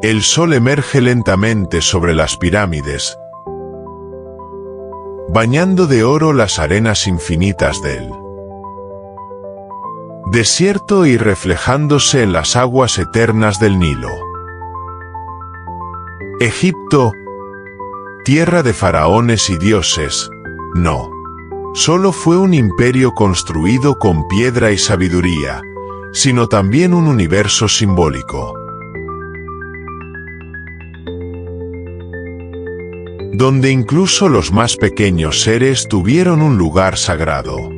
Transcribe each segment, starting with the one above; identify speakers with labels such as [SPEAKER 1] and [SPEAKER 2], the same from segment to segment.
[SPEAKER 1] El sol emerge lentamente sobre las pirámides, bañando de oro las arenas infinitas del desierto y reflejándose en las aguas eternas del Nilo. Egipto, tierra de faraones y dioses, no solo fue un imperio construido con piedra y sabiduría, sino también un universo simbólico, donde incluso los más pequeños seres tuvieron un lugar sagrado.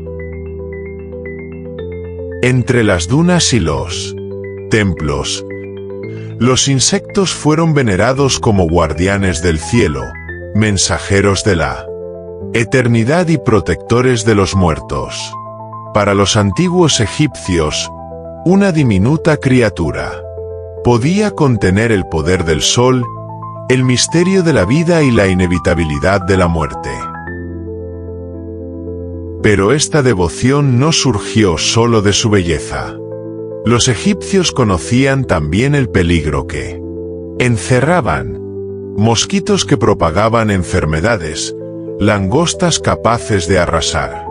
[SPEAKER 1] Entre las dunas y los templos, los insectos fueron venerados como guardianes del cielo, mensajeros de la eternidad y protectores de los muertos. Para los antiguos egipcios, una diminuta criatura podía contener el poder del sol, el misterio de la vida y la inevitabilidad de la muerte. Pero esta devoción no surgió solo de su belleza. Los egipcios conocían también el peligro que encerraban: mosquitos que propagaban enfermedades, langostas capaces de arrasar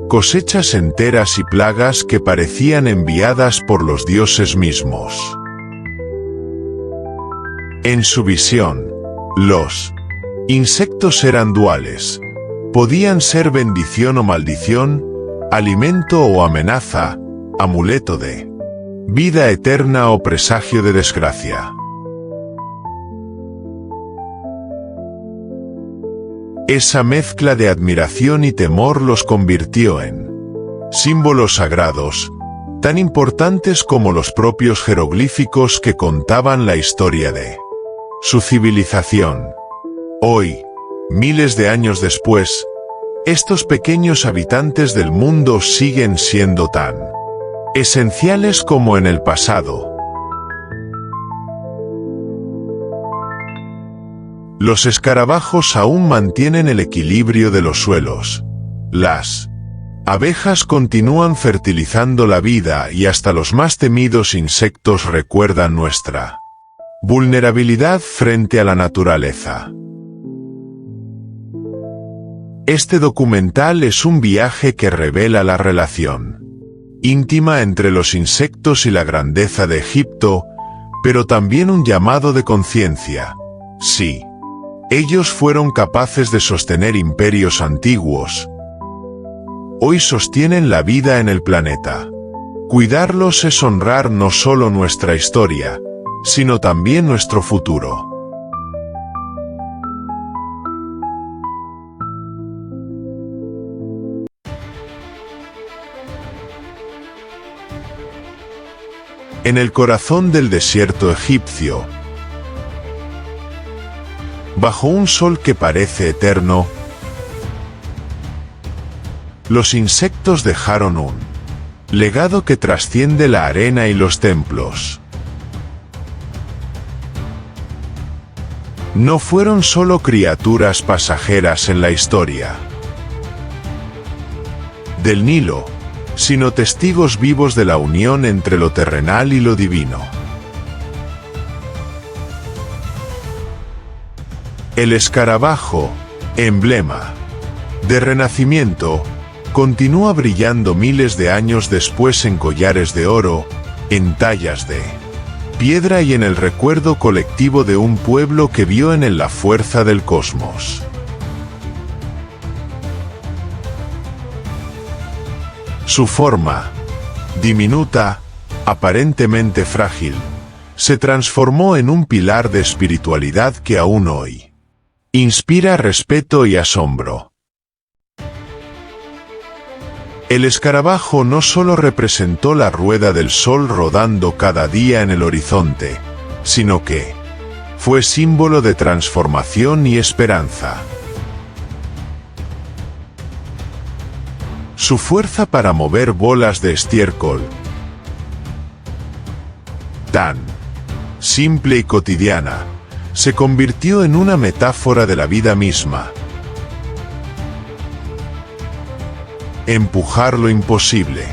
[SPEAKER 1] cosechas enteras y plagas que parecían enviadas por los dioses mismos. En su visión, los insectos eran duales. Podían ser bendición o maldición, alimento o amenaza, amuleto de vida eterna o presagio de desgracia. Esa mezcla de admiración y temor los convirtió en símbolos sagrados, tan importantes como los propios jeroglíficos que contaban la historia de su civilización. Hoy, miles de años después, estos pequeños habitantes del mundo siguen siendo tan esenciales como en el pasado. Los escarabajos aún mantienen el equilibrio de los suelos. Las abejas continúan fertilizando la vida y hasta los más temidos insectos recuerdan nuestra vulnerabilidad frente a la naturaleza. Este documental es un viaje que revela la relación íntima entre los insectos y la grandeza de Egipto, pero también un llamado de conciencia. Sí, ellos fueron capaces de sostener imperios antiguos. Hoy sostienen la vida en el planeta. Cuidarlos es honrar no solo nuestra historia, sino también nuestro futuro. En el corazón del desierto egipcio, bajo un sol que parece eterno, los insectos dejaron un legado que trasciende la arena y los templos. No fueron solo criaturas pasajeras en la historia del Nilo, sino testigos vivos de la unión entre lo terrenal y lo divino. El escarabajo, emblema de renacimiento, continúa brillando miles de años después en collares de oro, en tallas de piedra y en el recuerdo colectivo de un pueblo que vio en él la fuerza del cosmos. Su forma, diminuta, aparentemente frágil, se transformó en un pilar de espiritualidad que aún hoy inspira respeto y asombro. El escarabajo no solo representó la rueda del sol rodando cada día en el horizonte, sino que fue símbolo de transformación y esperanza. Su fuerza para mover bolas de estiércol, tan simple y cotidiana, se convirtió en una metáfora de la vida misma. Empujar lo imposible.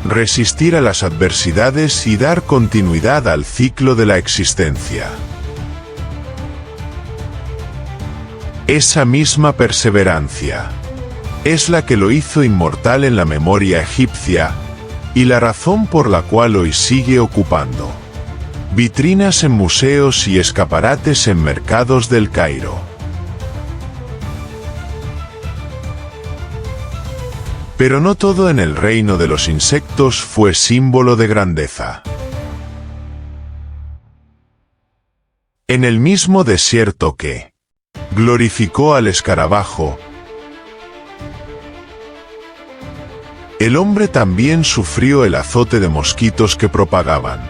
[SPEAKER 1] resistir a las adversidades y dar continuidad al ciclo de la existencia. Esa misma perseverancia es la que lo hizo inmortal en la memoria egipcia y la razón por la cual hoy sigue ocupando vitrinas en museos y escaparates en mercados del Cairo. Pero no todo en el reino de los insectos fue símbolo de grandeza. En el mismo desierto que glorificó al escarabajo, el hombre también sufrió el azote de mosquitos que propagaban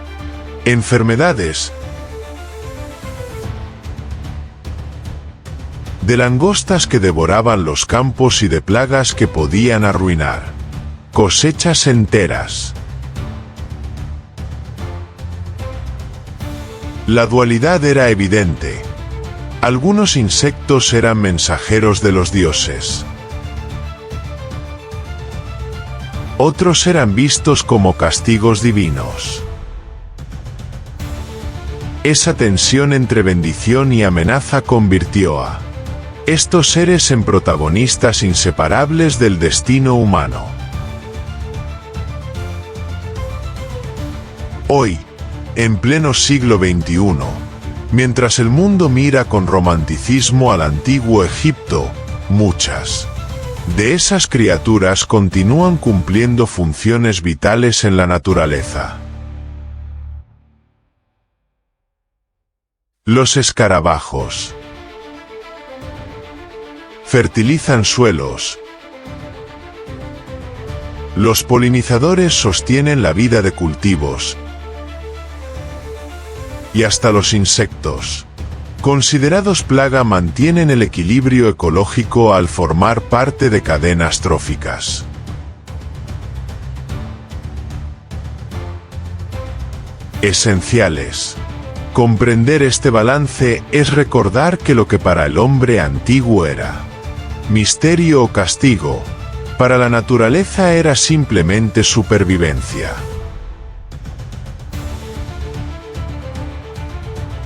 [SPEAKER 1] enfermedades, de langostas que devoraban los campos y de plagas que podían arruinar cosechas enteras. La dualidad era evidente. Algunos insectos eran mensajeros de los dioses. Otros eran vistos como castigos divinos. Esa tensión entre bendición y amenaza convirtió a estos seres en protagonistas inseparables del destino humano. Hoy, en pleno siglo XXI, mientras el mundo mira con romanticismo al antiguo Egipto, muchas de esas criaturas continúan cumpliendo funciones vitales en la naturaleza. Los escarabajos fertilizan suelos. Los polinizadores sostienen la vida de cultivos. Y hasta los insectos, considerados plaga, mantienen el equilibrio ecológico al formar parte de cadenas tróficas. Esenciales. Comprender este balance es recordar que lo que para el hombre antiguo era misterio o castigo, para la naturaleza era simplemente supervivencia.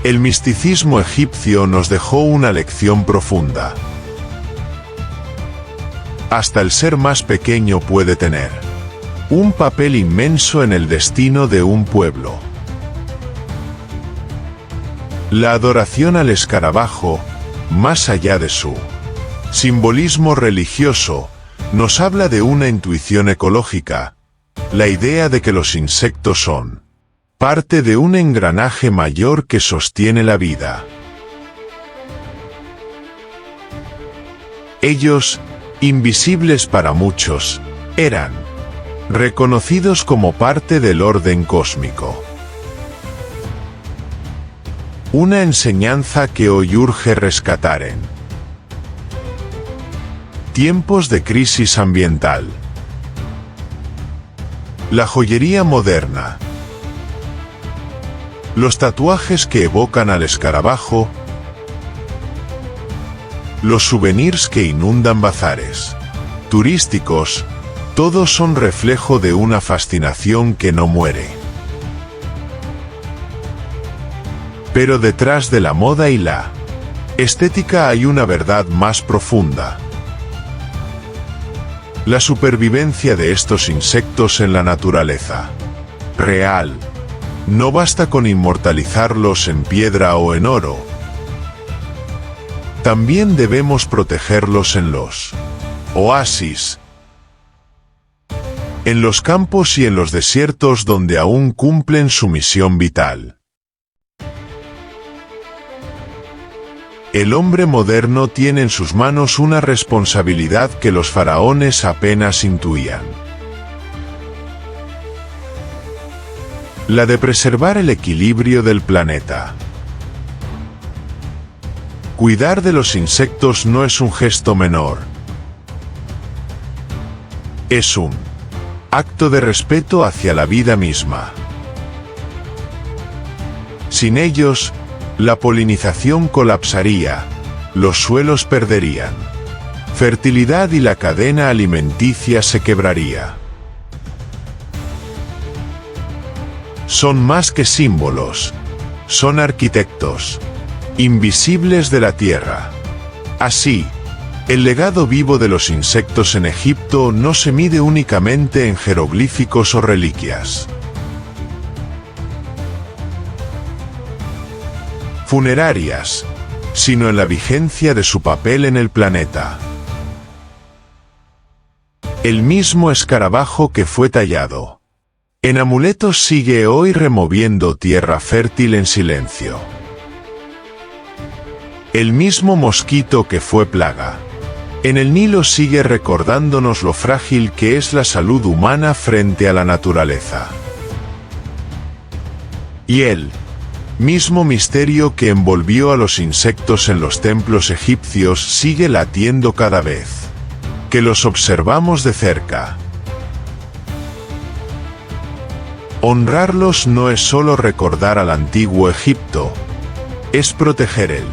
[SPEAKER 1] El misticismo egipcio nos dejó una lección profunda. Hasta el ser más pequeño puede tener un papel inmenso en el destino de un pueblo. La adoración al escarabajo, más allá de su simbolismo religioso, nos habla de una intuición ecológica, la idea de que los insectos son parte de un engranaje mayor que sostiene la vida. Ellos, invisibles para muchos, eran reconocidos como parte del orden cósmico. Una enseñanza que hoy urge rescatar en tiempos de crisis ambiental. La joyería moderna. Los tatuajes que evocan al escarabajo. Los souvenirs que inundan bazares turísticos, todos son reflejo de una fascinación que no muere. Pero detrás de la moda y la estética hay una verdad más profunda. La supervivencia de estos insectos en la naturaleza real. No basta con inmortalizarlos en piedra o en oro. También debemos protegerlos en los oasis, en los campos y en los desiertos donde aún cumplen su misión vital. El hombre moderno tiene en sus manos una responsabilidad que los faraones apenas intuían. La de preservar el equilibrio del planeta. Cuidar de los insectos no es un gesto menor. Es un acto de respeto hacia la vida misma. Sin ellos, la polinización colapsaría, los suelos perderían fertilidad y la cadena alimenticia se quebraría. Son más que símbolos, son arquitectos, invisibles de la tierra. Así, el legado vivo de los insectos en Egipto no se mide únicamente en jeroglíficos o reliquias funerarias, sino en la vigencia de su papel en el planeta. El mismo escarabajo que fue tallado en amuletos sigue hoy removiendo tierra fértil en silencio. El mismo mosquito que fue plaga en el Nilo sigue recordándonos lo frágil que es la salud humana frente a la naturaleza. Y el mismo misterio que envolvió a los insectos en los templos egipcios sigue latiendo cada vez que los observamos de cerca. Honrarlos no es solo recordar al antiguo Egipto, es proteger el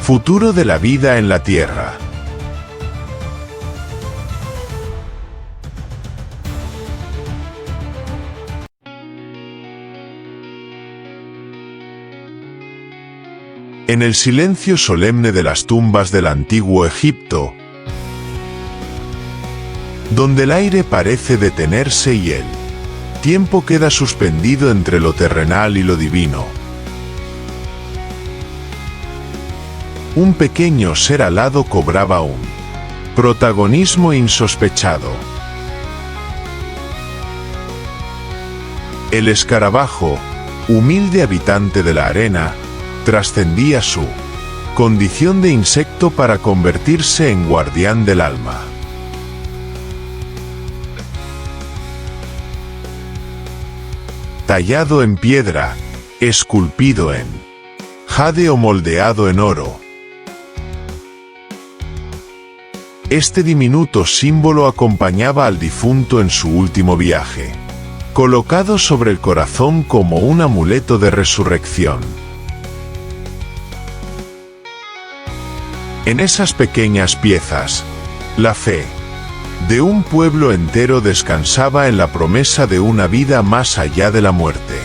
[SPEAKER 1] futuro de la vida en la tierra. En el silencio solemne de las tumbas del antiguo Egipto, donde el aire parece detenerse y el tiempo queda suspendido entre lo terrenal y lo divino, un pequeño ser alado cobraba un protagonismo insospechado. El escarabajo, humilde habitante de la arena, trascendía su condición de insecto para convertirse en guardián del alma. Tallado en piedra, esculpido en jade o moldeado en oro, este diminuto símbolo acompañaba al difunto en su último viaje, colocado sobre el corazón como un amuleto de resurrección. En esas pequeñas piezas, la fe de un pueblo entero descansaba en la promesa de una vida más allá de la muerte.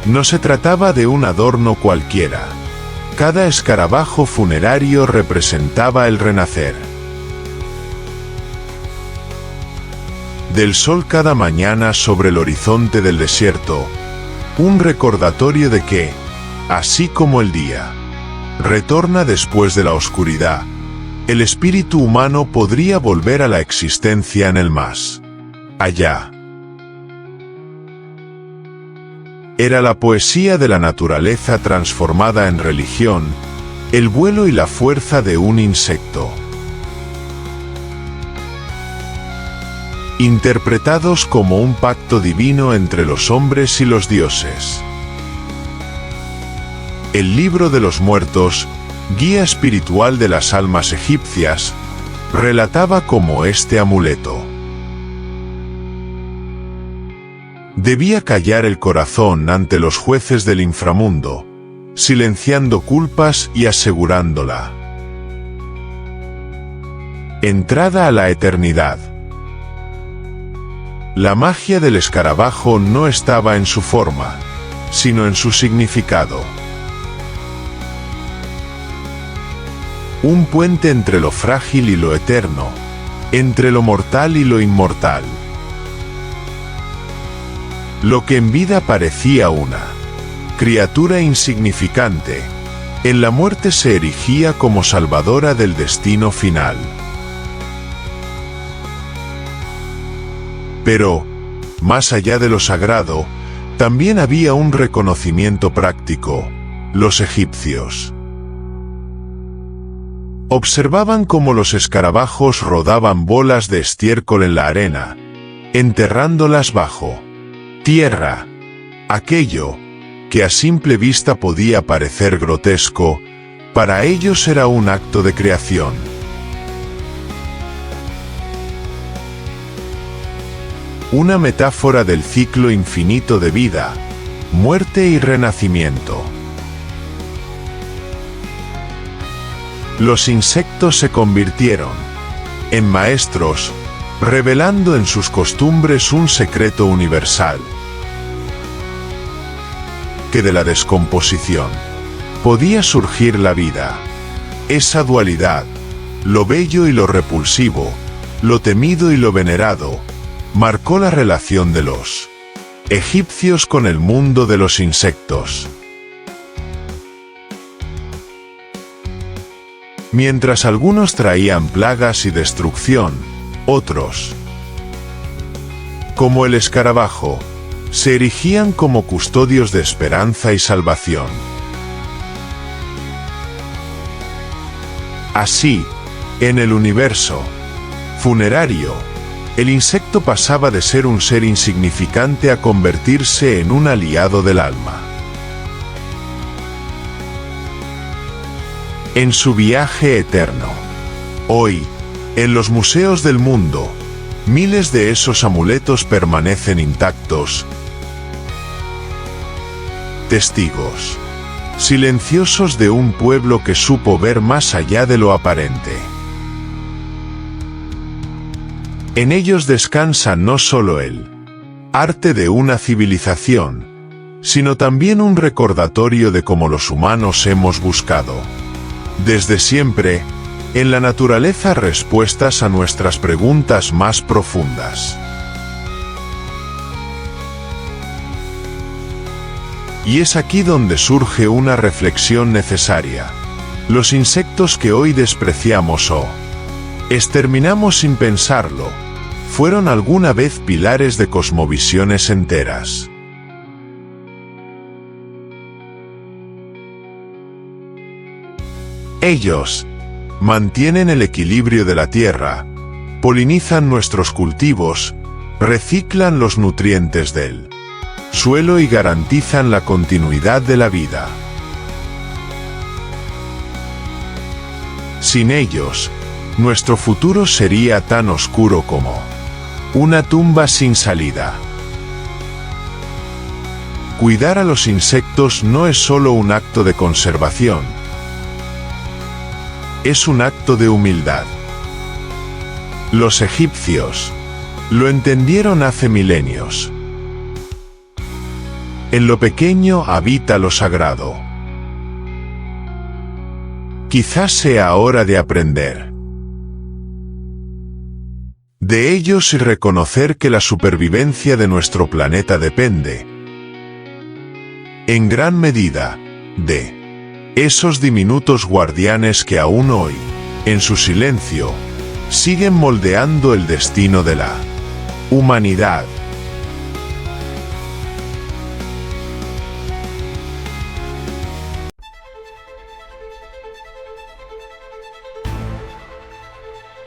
[SPEAKER 1] No se trataba de un adorno cualquiera. Cada escarabajo funerario representaba el renacer del sol cada mañana sobre el horizonte del desierto, un recordatorio de que, así como el día retorna después de la oscuridad, el espíritu humano podría volver a la existencia en el más allá. Era la poesía de la naturaleza transformada en religión, el vuelo y la fuerza de un insecto, interpretados como un pacto divino entre los hombres y los dioses. El Libro de los Muertos, guía espiritual de las almas egipcias, relataba cómo este amuleto debía callar el corazón ante los jueces del inframundo, silenciando culpas y asegurando la entrada a la eternidad. La magia del escarabajo no estaba en su forma, sino en su significado. Un puente entre lo frágil y lo eterno, entre lo mortal y lo inmortal. Lo que en vida parecía una criatura insignificante, en la muerte se erigía como salvadora del destino final. Pero, más allá de lo sagrado, también había un reconocimiento práctico. Los egipcios observaban cómo los escarabajos rodaban bolas de estiércol en la arena, enterrándolas bajo tierra. Aquello, que a simple vista podía parecer grotesco, para ellos era un acto de creación. Una metáfora del ciclo infinito de vida, muerte y renacimiento. Los insectos se convirtieron en maestros, revelando en sus costumbres un secreto universal: que de la descomposición podía surgir la vida. Esa dualidad, lo bello y lo repulsivo, lo temido y lo venerado, marcó la relación de los egipcios con el mundo de los insectos. Mientras algunos traían plagas y destrucción, otros, como el escarabajo, se erigían como custodios de esperanza y salvación. Así, en el universo funerario, el insecto pasaba de ser un ser insignificante a convertirse en un aliado del alma. En su viaje eterno, hoy, en los museos del mundo, miles de esos amuletos permanecen intactos, testigos silenciosos de un pueblo que supo ver más allá de lo aparente. En ellos descansa no solo el arte de una civilización, sino también un recordatorio de cómo los humanos hemos buscado, desde siempre, en la naturaleza respuestas a nuestras preguntas más profundas. Y es aquí donde surge una reflexión necesaria. Los insectos que hoy despreciamos o exterminamos sin pensarlo, fueron alguna vez pilares de cosmovisiones enteras. Ellos mantienen el equilibrio de la tierra, polinizan nuestros cultivos, reciclan los nutrientes del suelo y garantizan la continuidad de la vida. Sin ellos, nuestro futuro sería tan oscuro como una tumba sin salida. Cuidar a los insectos no es solo un acto de conservación, es un acto de humildad. Los egipcios lo entendieron hace milenios. En lo pequeño habita lo sagrado. Quizás sea hora de aprender de ellos y reconocer que la supervivencia de nuestro planeta depende, en gran medida, de esos diminutos guardianes que aún hoy, en su silencio, siguen moldeando el destino de la humanidad.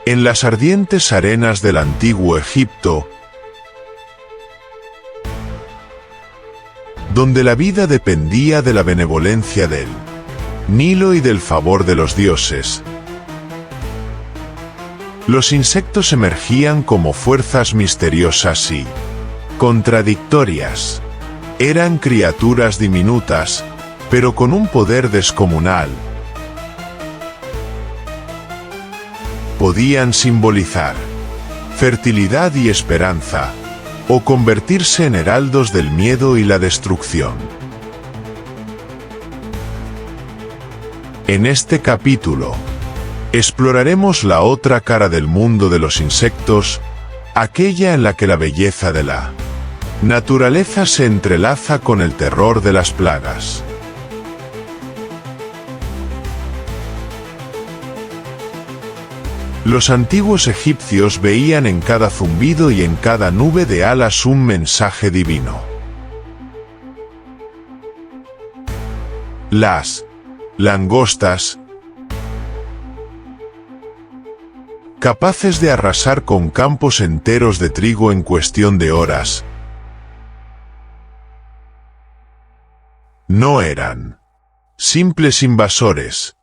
[SPEAKER 1] En las ardientes arenas del antiguo Egipto, donde la vida dependía de la benevolencia del Nilo y del favor de los dioses, los insectos emergían como fuerzas misteriosas y contradictorias. Eran criaturas diminutas, pero con un poder descomunal. Podían simbolizar fertilidad y esperanza, o convertirse en heraldos del miedo y la destrucción. En este capítulo, exploraremos la otra cara del mundo de los insectos, aquella en la que la belleza de la naturaleza se entrelaza con el terror de las plagas. Los antiguos egipcios veían en cada zumbido y en cada nube de alas un mensaje divino. Las langostas, capaces de arrasar con campos enteros de trigo en cuestión de horas, no eran simples invasores.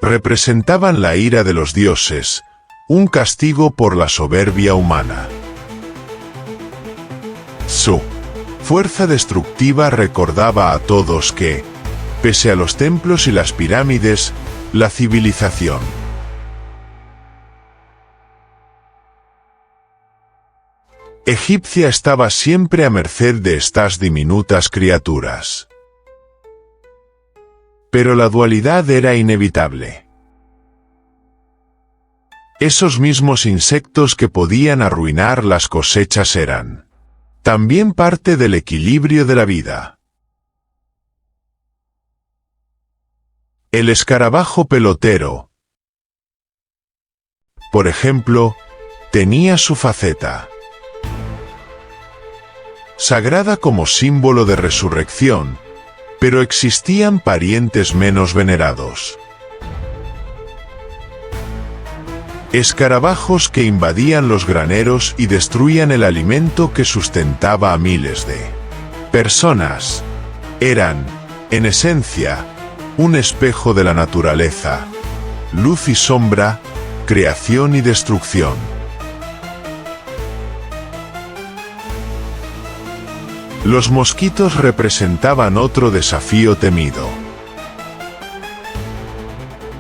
[SPEAKER 1] Representaban la ira de los dioses, un castigo por la soberbia humana. Su fuerza destructiva recordaba a todos que, pese a los templos y las pirámides, la civilización egipcia estaba siempre a merced de estas diminutas criaturas. Pero la dualidad era inevitable. Esos mismos insectos que podían arruinar las cosechas eran también parte del equilibrio de la vida. El escarabajo pelotero, por ejemplo, tenía su faceta sagrada como símbolo de resurrección, pero existían parientes menos venerados. Escarabajos que invadían los graneros y destruían el alimento que sustentaba a miles de personas. Eran, en esencia, un espejo de la naturaleza, luz y sombra, creación y destrucción. Los mosquitos representaban otro desafío temido.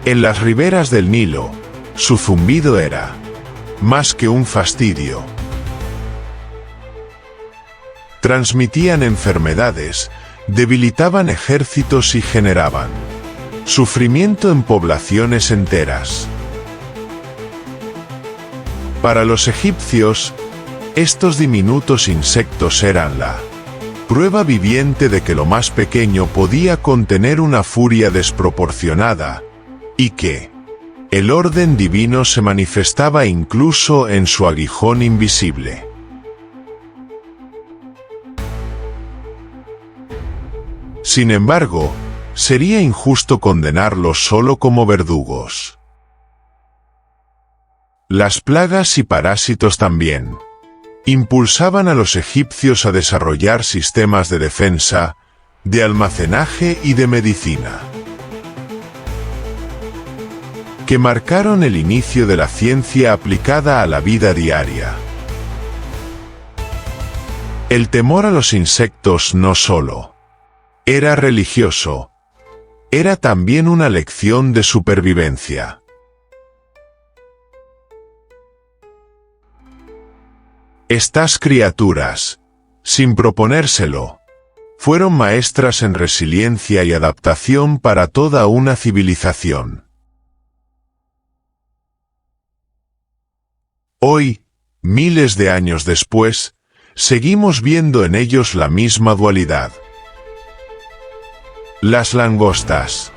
[SPEAKER 1] En las riberas del Nilo, su zumbido era más que un fastidio. Transmitían enfermedades, debilitaban ejércitos y generaban sufrimiento en poblaciones enteras. Para los egipcios, estos diminutos insectos eran la prueba viviente de que lo más pequeño podía contener una furia desproporcionada, y que el orden divino se manifestaba incluso en su aguijón invisible. Sin embargo, sería injusto condenarlos solo como verdugos. Las plagas y parásitos también impulsaban a los egipcios a desarrollar sistemas de defensa, de almacenaje y de medicina, que marcaron el inicio de la ciencia aplicada a la vida diaria. El temor a los insectos no solo era religioso, era también una lección de supervivencia. Estas criaturas, sin proponérselo, fueron maestras en resiliencia y adaptación para toda una civilización. Hoy, miles de años después, seguimos viendo en ellos la misma dualidad. Las langostas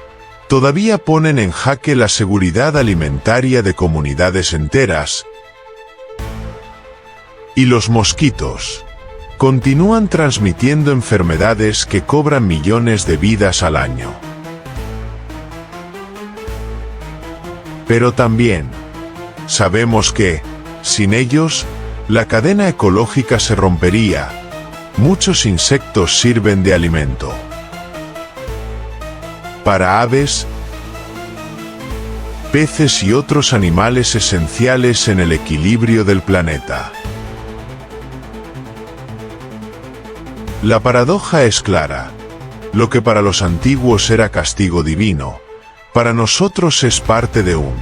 [SPEAKER 1] todavía ponen en jaque la seguridad alimentaria de comunidades enteras, y los mosquitos continúan transmitiendo enfermedades que cobran millones de vidas al año. Pero también sabemos que, sin ellos, la cadena ecológica se rompería. Muchos insectos sirven de alimento para aves, peces y otros animales esenciales en el equilibrio del planeta. La paradoja es clara. Lo que para los antiguos era castigo divino, para nosotros es parte de un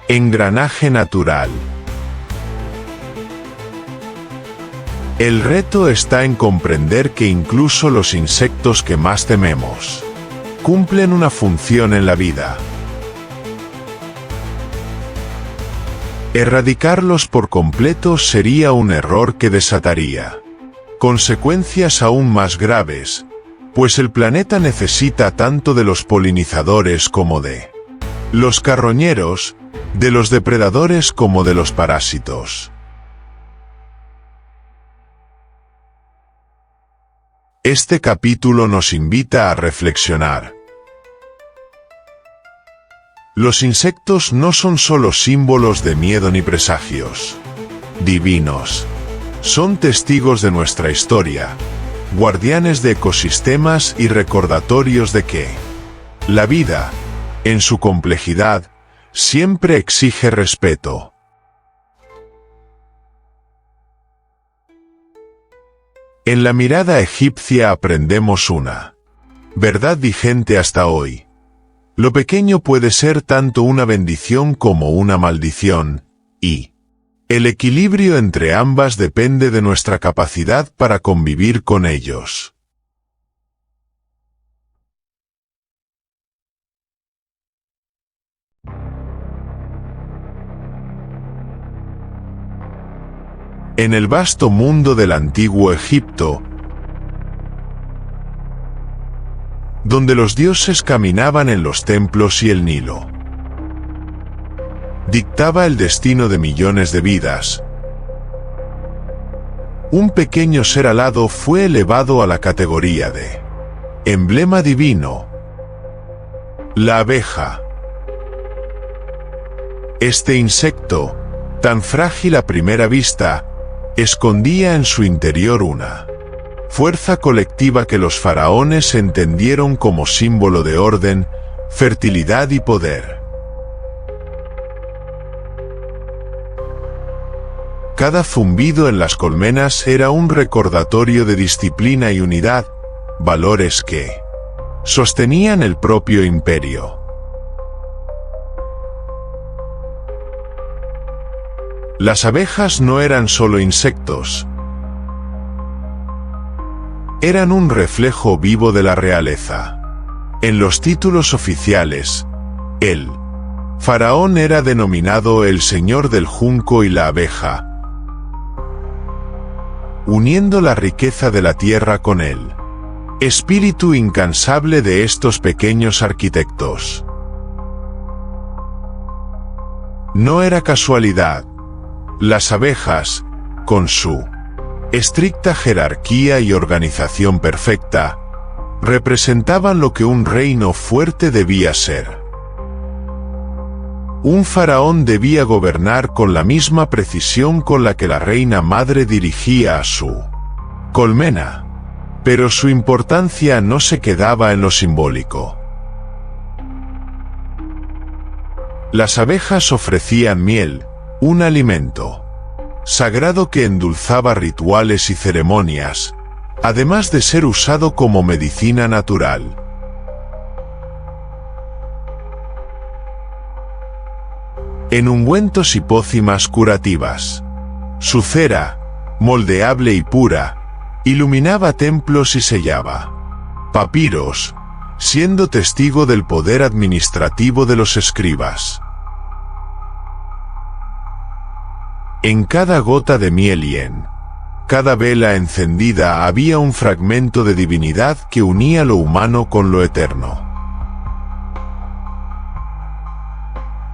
[SPEAKER 1] engranaje natural. El reto está en comprender que incluso los insectos que más tememos cumplen una función en la vida. Erradicarlos por completo sería un error que desataría consecuencias aún más graves, pues el planeta necesita tanto de los polinizadores como de los carroñeros, de los depredadores como de los parásitos. Este capítulo nos invita a reflexionar. Los insectos no son solo símbolos de miedo ni presagios divinos. Son testigos de nuestra historia, guardianes de ecosistemas y recordatorios de que la vida, en su complejidad, siempre exige respeto. En la mirada egipcia aprendemos una verdad vigente hasta hoy. Lo pequeño puede ser tanto una bendición como una maldición, y El equilibrio entre ambas depende de nuestra capacidad para convivir con ellos. En el vasto mundo del antiguo Egipto, donde los dioses caminaban en los templos y el Nilo, dictaba el destino de millones de vidas. Un pequeño ser alado fue elevado a la categoría de emblema divino: la abeja. Este insecto, tan frágil a primera vista, escondía en su interior una fuerza colectiva que los faraones entendieron como símbolo de orden, fertilidad y poder. Cada zumbido en las colmenas era un recordatorio de disciplina y unidad, valores que sostenían el propio imperio. Las abejas no eran solo insectos. Eran un reflejo vivo de la realeza. En los títulos oficiales, el faraón era denominado el señor del junco y la abeja, uniendo la riqueza de la tierra con el espíritu incansable de estos pequeños arquitectos. No era casualidad. Las abejas, con su estricta jerarquía y organización perfecta, representaban lo que un reino fuerte debía ser. Un faraón debía gobernar con la misma precisión con la que la reina madre dirigía a su colmena, pero su importancia no se quedaba en lo simbólico. Las abejas ofrecían miel, un alimento sagrado que endulzaba rituales y ceremonias, además de ser usado como medicina natural. En ungüentos y pócimas curativas, su cera, moldeable y pura, iluminaba templos y sellaba papiros, siendo testigo del poder administrativo de los escribas. En cada gota de miel y en cada vela encendida había un fragmento de divinidad que unía lo humano con lo eterno.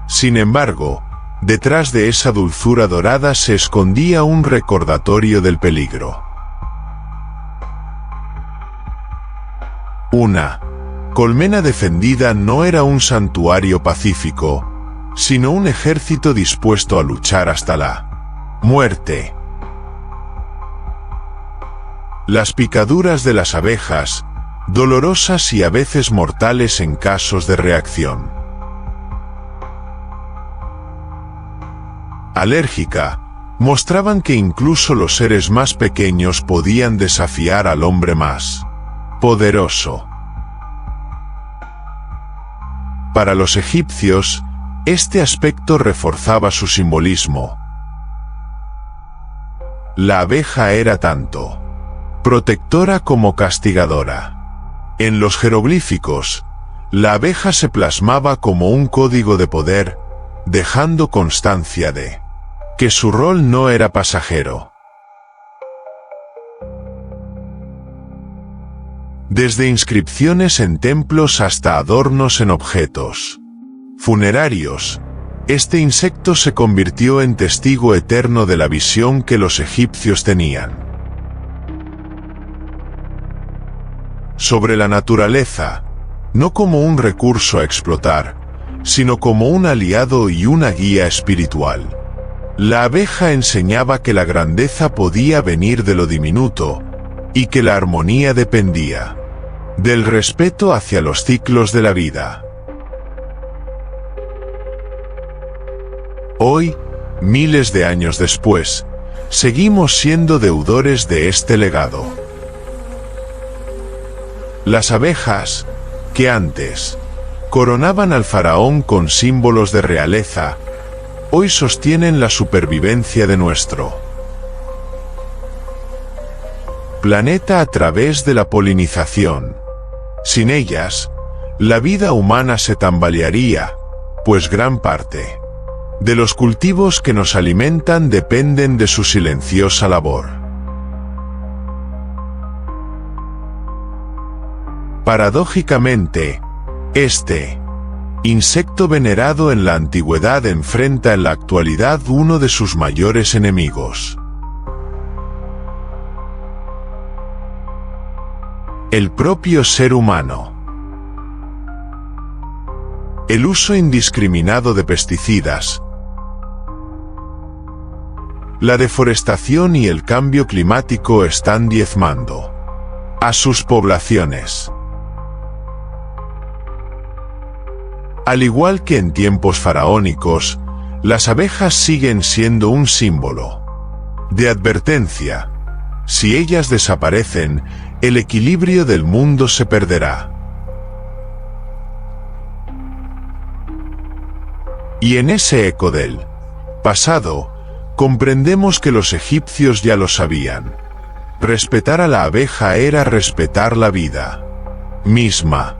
[SPEAKER 1] Sin embargo, detrás de esa dulzura dorada se escondía un recordatorio del peligro. Una colmena defendida no era un santuario pacífico, sino un ejército dispuesto a luchar hasta la muerte. Las picaduras de las abejas, dolorosas y a veces mortales en casos de reacción alérgica, mostraban que incluso los seres más pequeños podían desafiar al hombre más poderoso. Para los egipcios, este aspecto reforzaba su simbolismo. La abeja era tanto protectora como castigadora. En los jeroglíficos, la abeja se plasmaba como un código de poder, dejando constancia de que su rol no era pasajero. Desde inscripciones en templos hasta adornos en objetos funerarios, este insecto se convirtió en testigo eterno de la visión que los egipcios tenían sobre la naturaleza, no como un recurso a explotar, sino como un aliado y una guía espiritual. La abeja enseñaba que la grandeza podía venir de lo diminuto, y que la armonía dependía del respeto hacia los ciclos de la vida. Hoy, miles de años después, seguimos siendo deudores de este legado. Las abejas, que antes coronaban al faraón con símbolos de realeza, hoy sostienen la supervivencia de nuestro planeta a través de la polinización. Sin ellas, la vida humana se tambalearía, pues gran parte de los cultivos que nos alimentan dependen de su silenciosa labor. Paradójicamente, este insecto venerado en la antigüedad enfrenta en la actualidad uno de sus mayores enemigos: el propio ser humano. El uso indiscriminado de pesticidas, la deforestación y el cambio climático están diezmando a sus poblaciones. Al igual que en tiempos faraónicos, las abejas siguen siendo un símbolo de advertencia. Si ellas desaparecen, el equilibrio del mundo se perderá. Y en ese eco del pasado, comprendemos que los egipcios ya lo sabían. Respetar a la abeja era respetar la vida misma.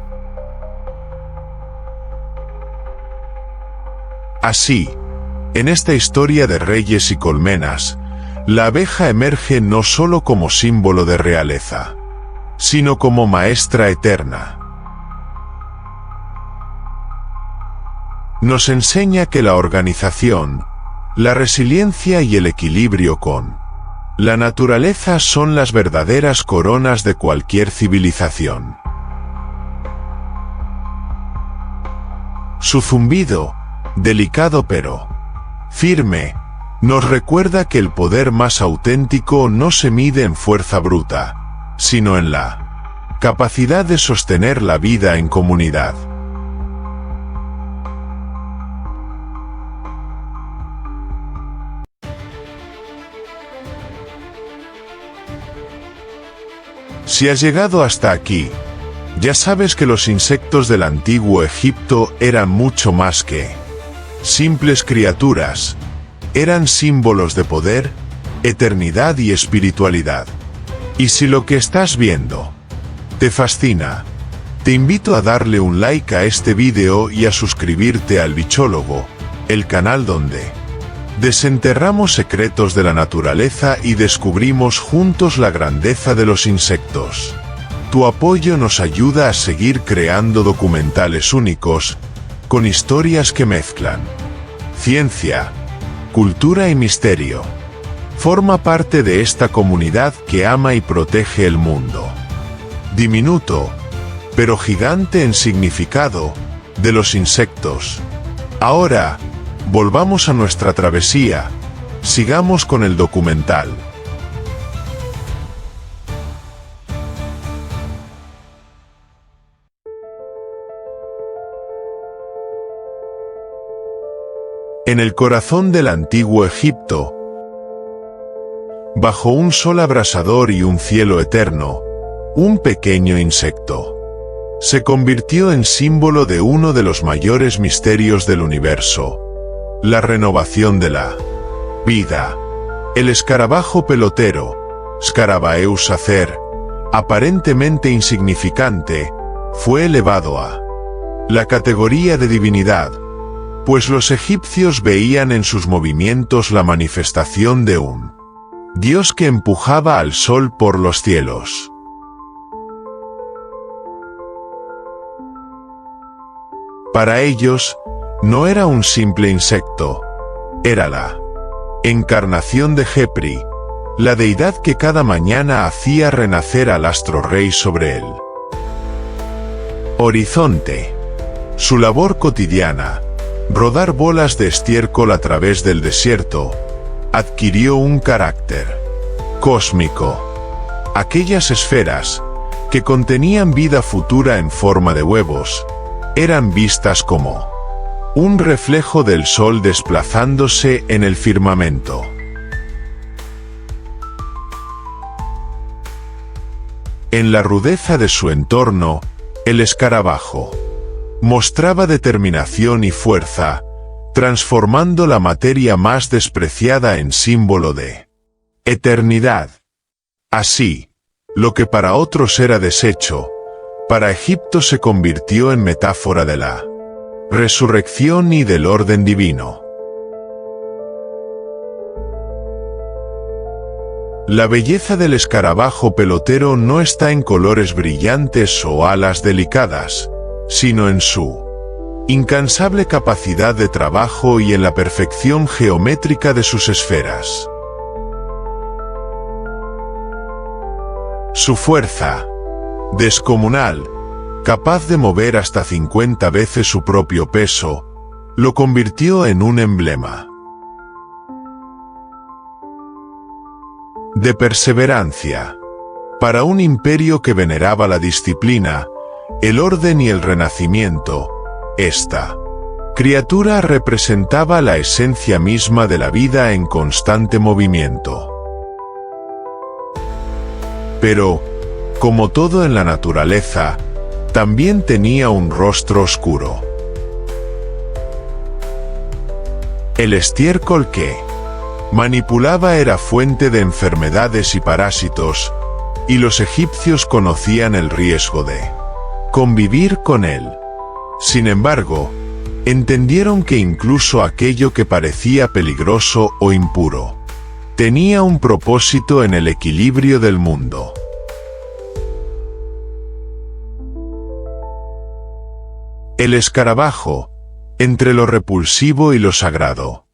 [SPEAKER 1] Así, en esta historia de reyes y colmenas, la abeja emerge no solo como símbolo de realeza, sino como maestra eterna. Nos enseña que la organización, la resiliencia y el equilibrio con la naturaleza son las verdaderas coronas de cualquier civilización. Su zumbido, delicado pero firme, nos recuerda que el poder más auténtico no se mide en fuerza bruta, sino en la capacidad de sostener la vida en comunidad. Si has llegado hasta aquí, ya sabes que los insectos del antiguo Egipto eran mucho más que simples criaturas. Eran símbolos de poder, eternidad y espiritualidad. Y si lo que estás viendo te fascina, te invito a darle un like a este vídeo y a suscribirte al Bichólogo, el canal donde desenterramos secretos de la naturaleza y descubrimos juntos la grandeza de los insectos. Tu apoyo nos ayuda a seguir creando documentales únicos, con historias que mezclan ciencia, cultura y misterio. Forma parte de esta comunidad que ama y protege el mundo diminuto, pero gigante en significado, de los insectos. Ahora, volvamos a nuestra travesía. Sigamos con el documental. En el corazón del antiguo Egipto, bajo un sol abrasador y un cielo eterno, un pequeño insecto se convirtió en símbolo de uno de los mayores misterios del universo: la renovación de la vida. El escarabajo pelotero, Scarabaeus acer, aparentemente insignificante, fue elevado a la categoría de divinidad, pues los egipcios veían en sus movimientos la manifestación de un dios que empujaba al sol por los cielos. Para ellos, no era un simple insecto, era la encarnación de Khepri, la deidad que cada mañana hacía renacer al astro rey sobre el horizonte. Su labor cotidiana, rodar bolas de estiércol a través del desierto, adquirió un carácter cósmico. Aquellas esferas, que contenían vida futura en forma de huevos, eran vistas como un reflejo del sol desplazándose en el firmamento. En la rudeza de su entorno, el escarabajo mostraba determinación y fuerza, transformando la materia más despreciada en símbolo de eternidad. Así, lo que para otros era desecho, para Egipto se convirtió en metáfora de la resurrección y del orden divino. La belleza del escarabajo pelotero no está en colores brillantes o alas delicadas, sino en su incansable capacidad de trabajo y en la perfección geométrica de sus esferas. Su fuerza, descomunal, capaz de mover hasta 50 veces su propio peso, lo convirtió en un emblema de perseverancia. Para un imperio que veneraba la disciplina, el orden y el renacimiento, esta criatura representaba la esencia misma de la vida en constante movimiento. Pero, como todo en la naturaleza, también tenía un rostro oscuro. El estiércol que manipulaba era fuente de enfermedades y parásitos, y los egipcios conocían el riesgo de convivir con él. Sin embargo, entendieron que incluso aquello que parecía peligroso o impuro tenía un propósito en el equilibrio del mundo. El escarabajo, entre lo repulsivo y lo sagrado,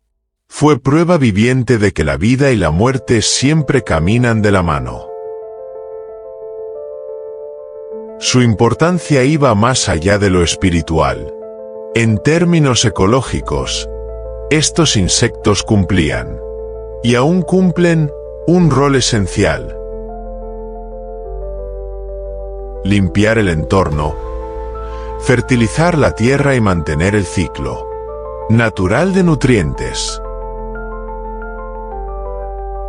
[SPEAKER 1] fue prueba viviente de que la vida y la muerte siempre caminan de la mano. Su importancia iba más allá de lo espiritual. En términos ecológicos, estos insectos cumplían, y aún cumplen, un rol esencial: limpiar el entorno, fertilizar la tierra y mantener el ciclo natural de nutrientes.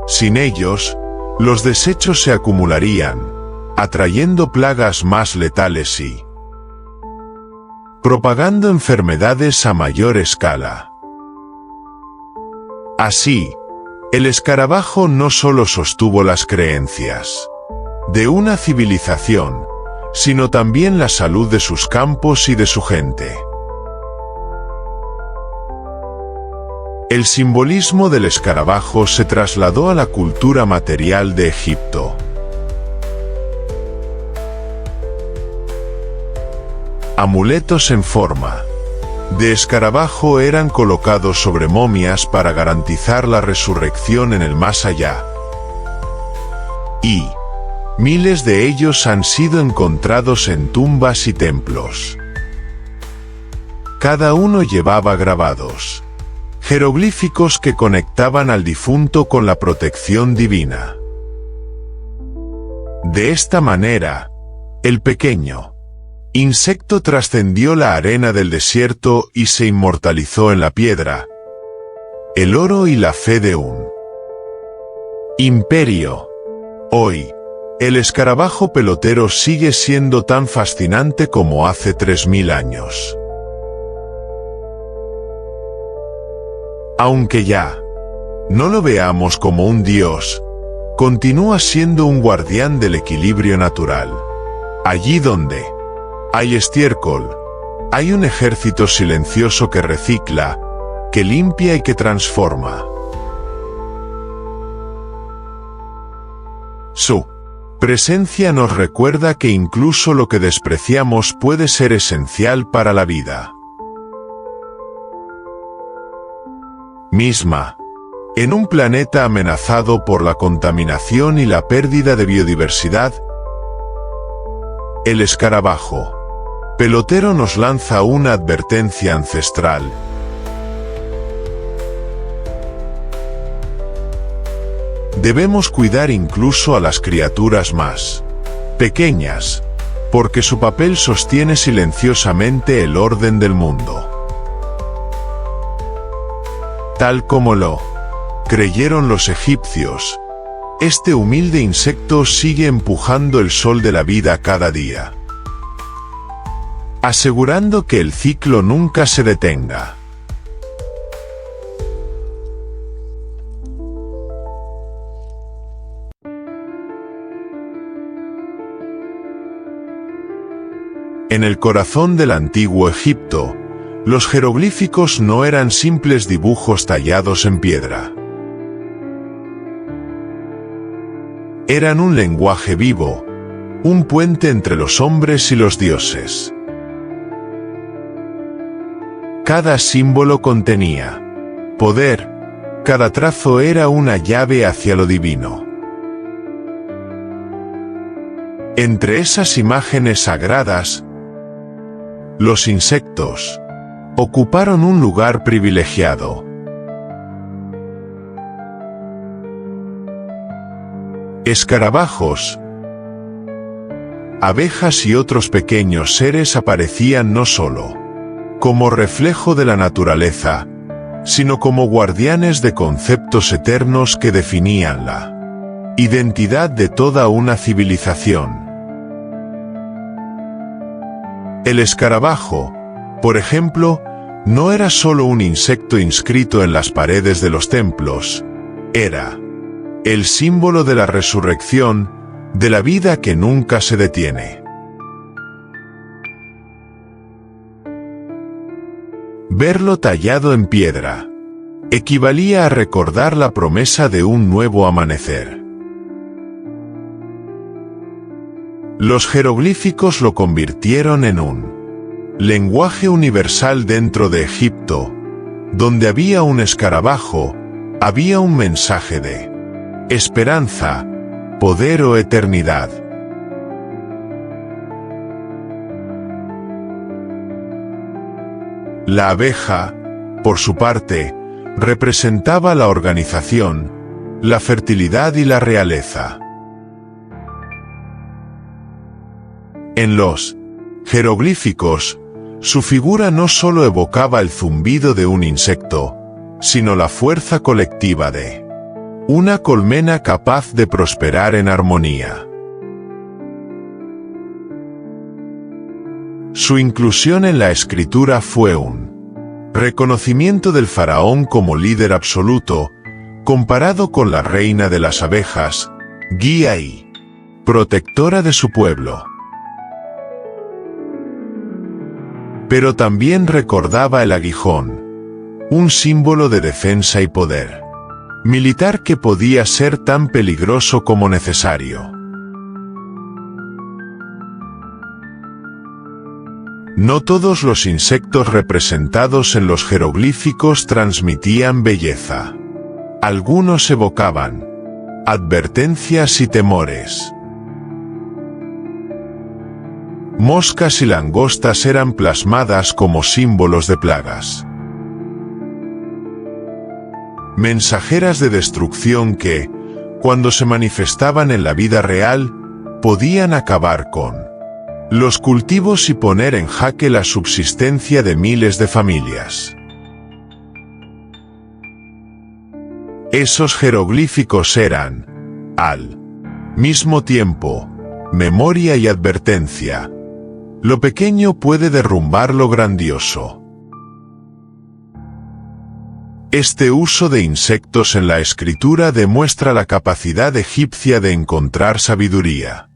[SPEAKER 1] Sin ellos, los desechos se acumularían, atrayendo plagas más letales y propagando enfermedades a mayor escala. Así, el escarabajo no solo sostuvo las creencias de una civilización, sino también la salud de sus campos y de su gente. El simbolismo del escarabajo se trasladó a la cultura material de Egipto. Amuletos en forma de escarabajo eran colocados sobre momias para garantizar la resurrección en el más allá. Y miles de ellos han sido encontrados en tumbas y templos. Cada uno llevaba grabados jeroglíficos que conectaban al difunto con la protección divina. De esta manera, el pequeño insecto trascendió la arena del desierto y se inmortalizó en la piedra, el oro y la fe de un imperio. Hoy, el escarabajo pelotero sigue siendo tan fascinante como hace 3000 años. Aunque ya no lo veamos como un dios, continúa siendo un guardián del equilibrio natural. Allí donde hay estiércol, hay un ejército silencioso que recicla, que limpia y que transforma. Su presencia nos recuerda que incluso lo que despreciamos puede ser esencial para la vida misma. En un planeta amenazado por la contaminación y la pérdida de biodiversidad, el escarabajo pelotero nos lanza una advertencia ancestral. Debemos cuidar incluso a las criaturas más pequeñas, porque su papel sostiene silenciosamente el orden del mundo. Tal como lo creyeron los egipcios, este humilde insecto sigue empujando el sol de la vida cada día, asegurando que el ciclo nunca se detenga. En el corazón del antiguo Egipto, los jeroglíficos no eran simples dibujos tallados en piedra. Eran un lenguaje vivo, un puente entre los hombres y los dioses. Cada símbolo contenía poder, cada trazo era una llave hacia lo divino. Entre esas imágenes sagradas, los insectos ocuparon un lugar privilegiado. Escarabajos, abejas y otros pequeños seres aparecían no solo como reflejo de la naturaleza, sino como guardianes de conceptos eternos que definían la identidad de toda una civilización. El escarabajo, por ejemplo, no era solo un insecto inscrito en las paredes de los templos, era el símbolo de la resurrección, de la vida que nunca se detiene. Verlo tallado en piedra equivalía a recordar la promesa de un nuevo amanecer. Los jeroglíficos lo convirtieron en un lenguaje universal dentro de Egipto. Donde había un escarabajo, había un mensaje de esperanza, poder o eternidad. La abeja, por su parte, representaba la organización, la fertilidad y la realeza. En los jeroglíficos, su figura no solo evocaba el zumbido de un insecto, sino la fuerza colectiva de una colmena capaz de prosperar en armonía. Su inclusión en la escritura fue un reconocimiento del faraón como líder absoluto, comparado con la reina de las abejas, guía y protectora de su pueblo. Pero también recordaba el aguijón, un símbolo de defensa y poder militar que podía ser tan peligroso como necesario. No todos los insectos representados en los jeroglíficos transmitían belleza. Algunos evocaban advertencias y temores. Moscas y langostas eran plasmadas como símbolos de plagas. Mensajeras de destrucción que, cuando se manifestaban en la vida real, podían acabar con los cultivos y poner en jaque la subsistencia de miles de familias. Esos jeroglíficos eran, al mismo tiempo, memoria y advertencia. Lo pequeño puede derrumbar lo grandioso. Este uso de insectos en la escritura demuestra la capacidad egipcia de encontrar sabiduría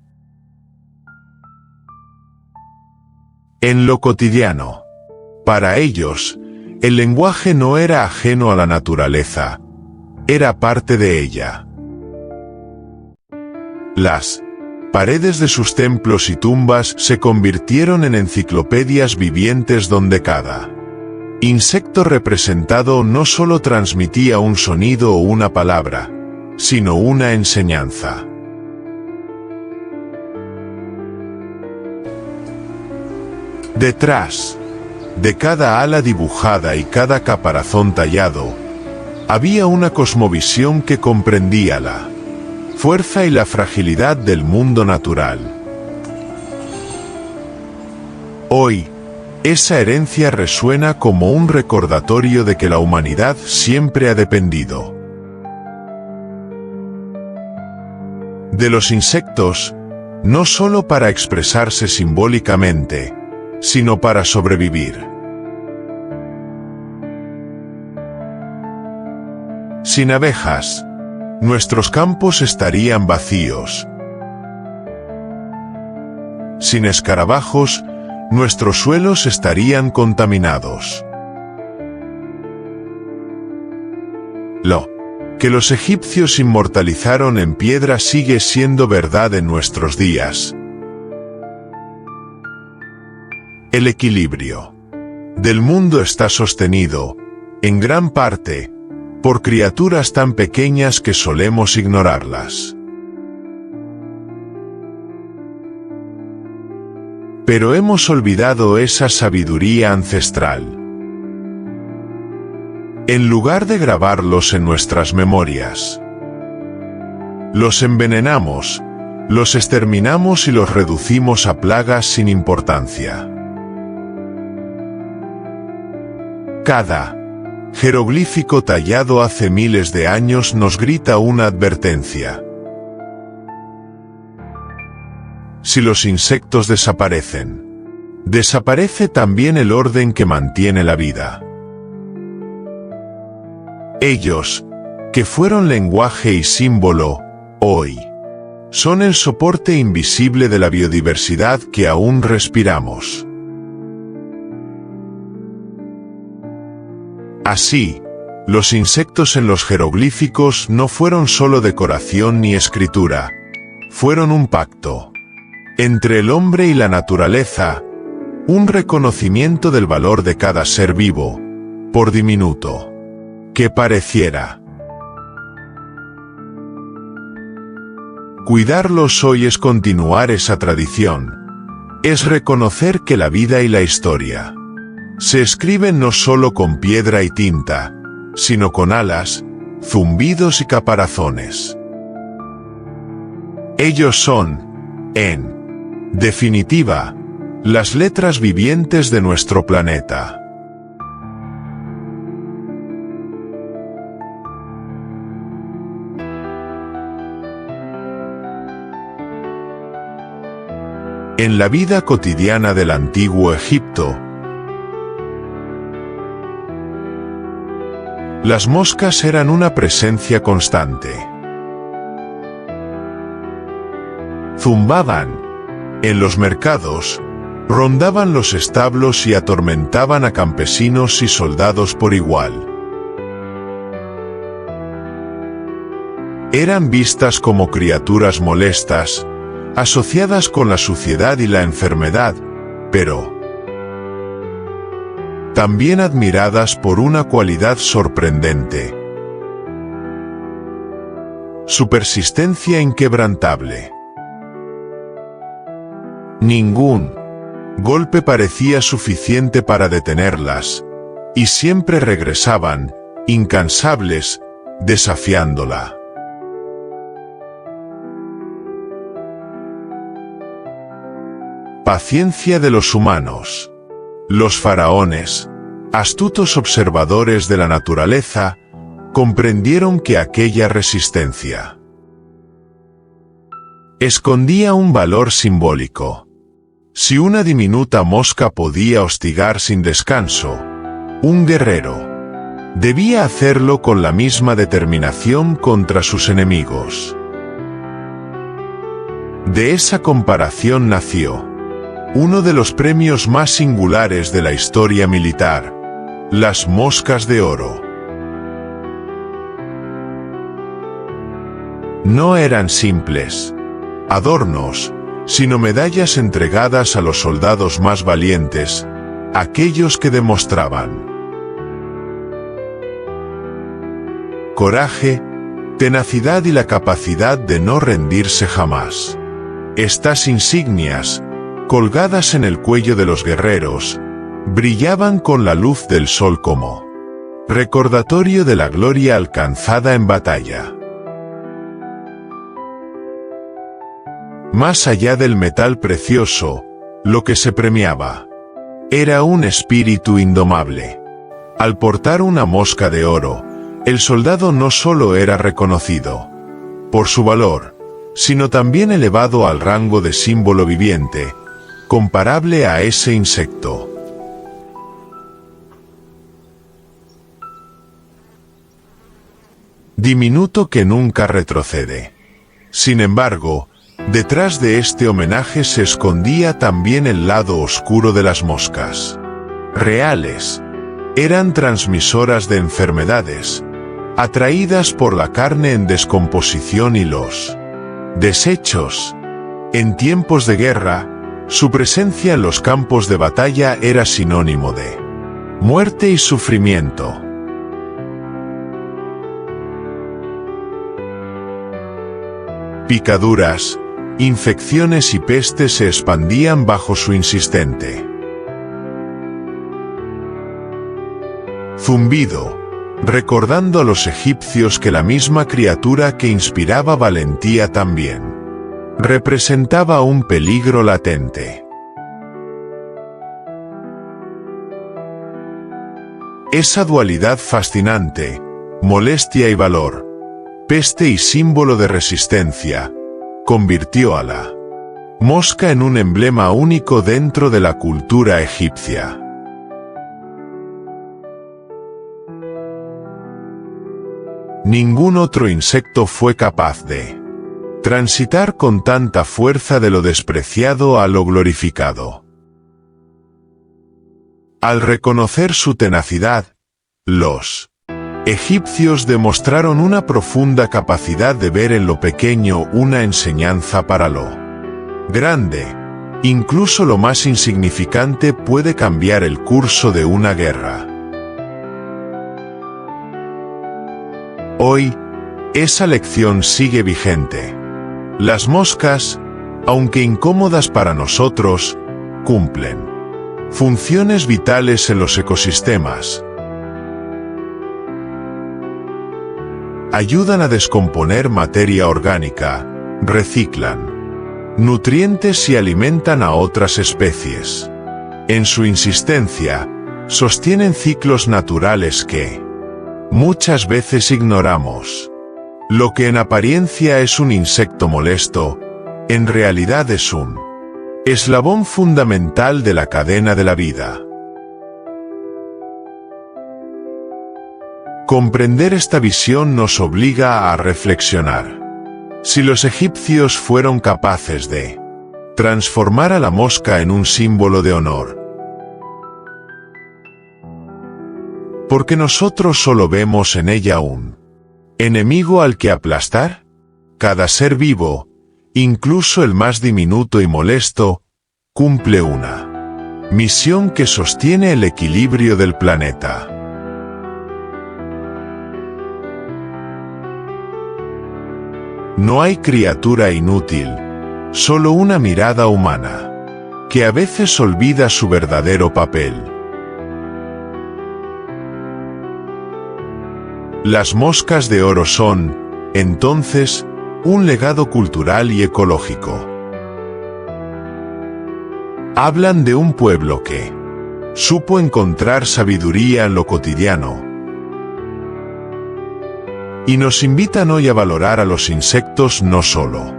[SPEAKER 1] en lo cotidiano. Para ellos, el lenguaje no era ajeno a la naturaleza, era parte de ella. Las paredes de sus templos y tumbas se convirtieron en enciclopedias vivientes donde cada insecto representado no solo transmitía un sonido o una palabra, sino una enseñanza. Detrás de cada ala dibujada y cada caparazón tallado, había una cosmovisión que comprendía la fuerza y la fragilidad del mundo natural. Hoy, esa herencia resuena como un recordatorio de que la humanidad siempre ha dependido de los insectos, no solo para expresarse simbólicamente, sino para sobrevivir. Sin abejas, nuestros campos estarían vacíos. Sin escarabajos, nuestros suelos estarían contaminados. Lo que los egipcios inmortalizaron en piedra sigue siendo verdad en nuestros días. El equilibrio del mundo está sostenido, en gran parte, por criaturas tan pequeñas que solemos ignorarlas. Pero hemos olvidado esa sabiduría ancestral. En lugar de grabarlos en nuestras memorias, los envenenamos, los exterminamos y los reducimos a plagas sin importancia. Cada jeroglífico tallado hace miles de años nos grita una advertencia. Si los insectos desaparecen, desaparece también el orden que mantiene la vida. Ellos, que fueron lenguaje y símbolo, hoy, son el soporte invisible de la biodiversidad que aún respiramos. Así, los insectos en los jeroglíficos no fueron solo decoración ni escritura, fueron un pacto entre el hombre y la naturaleza, un reconocimiento del valor de cada ser vivo, por diminuto que pareciera. Cuidarlos hoy es continuar esa tradición, es reconocer que la vida y la historia se escriben no solo con piedra y tinta, sino con alas, zumbidos y caparazones. Ellos son, en definitiva, las letras vivientes de nuestro planeta. En la vida cotidiana del antiguo Egipto, las moscas eran una presencia constante. Zumbaban en los mercados, rondaban los establos y atormentaban a campesinos y soldados por igual. Eran vistas como criaturas molestas, asociadas con la suciedad y la enfermedad, pero también admiradas por una cualidad sorprendente: su persistencia inquebrantable. Ningún golpe parecía suficiente para detenerlas, y siempre regresaban, incansables, desafiándola. Paciencia de los humanos. Los faraones, astutos observadores de la naturaleza, comprendieron que aquella resistencia escondía un valor simbólico. Si una diminuta mosca podía hostigar sin descanso, un guerrero debía hacerlo con la misma determinación contra sus enemigos. De esa comparación nació uno de los premios más singulares de la historia militar: las moscas de oro. No eran simples adornos, sino medallas entregadas a los soldados más valientes, aquellos que demostraban coraje, tenacidad y la capacidad de no rendirse jamás. Estas insignias, colgadas en el cuello de los guerreros, brillaban con la luz del sol como recordatorio de la gloria alcanzada en batalla. Más allá del metal precioso, lo que se premiaba era un espíritu indomable. Al portar una mosca de oro, el soldado no solo era reconocido por su valor, sino también elevado al rango de símbolo viviente, comparable a ese insecto. Diminuto que nunca retrocede. Sin embargo, Detrás de este homenaje se escondía también el lado oscuro de las moscas. Reales. Eran transmisoras de enfermedades, atraídas por la carne en descomposición y los desechos. En tiempos de guerra, su presencia en los campos de batalla era sinónimo de muerte y sufrimiento. Picaduras, infecciones y pestes se expandían bajo su insistente zumbido, recordando a los egipcios que la misma criatura que inspiraba valentía también representaba un peligro latente. Esa dualidad fascinante, molestia y valor, peste y símbolo de resistencia, convirtió a la mosca en un emblema único dentro de la cultura egipcia. Ningún otro insecto fue capaz de transitar con tanta fuerza de lo despreciado a lo glorificado. Al reconocer su tenacidad, los egipcios demostraron una profunda capacidad de ver en lo pequeño una enseñanza para lo grande. Incluso lo más insignificante puede cambiar el curso de una guerra. Hoy, esa lección sigue vigente. Las moscas, aunque incómodas para nosotros, cumplen funciones vitales en los ecosistemas. Ayudan a descomponer materia orgánica, reciclan nutrientes y alimentan a otras especies. En su insistencia, sostienen ciclos naturales que muchas veces ignoramos. Lo que en apariencia es un insecto molesto, en realidad es un eslabón fundamental de la cadena de la vida. Comprender esta visión nos obliga a reflexionar. Si los egipcios fueron capaces de transformar a la mosca en un símbolo de honor, ¿por qué nosotros solo vemos en ella un enemigo al que aplastar? Cada ser vivo, incluso el más diminuto y molesto, cumple una misión que sostiene el equilibrio del planeta. No hay criatura inútil, solo una mirada humana, que a veces olvida su verdadero papel. Las moscas de oro son, entonces, un legado cultural y ecológico. Hablan de un pueblo que supo encontrar sabiduría en lo cotidiano, y nos invitan hoy a valorar a los insectos no solo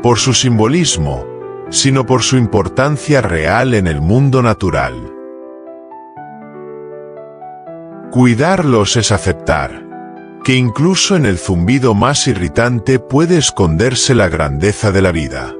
[SPEAKER 1] por su simbolismo, sino por su importancia real en el mundo natural. Cuidarlos es aceptar que incluso en el zumbido más irritante puede esconderse la grandeza de la vida.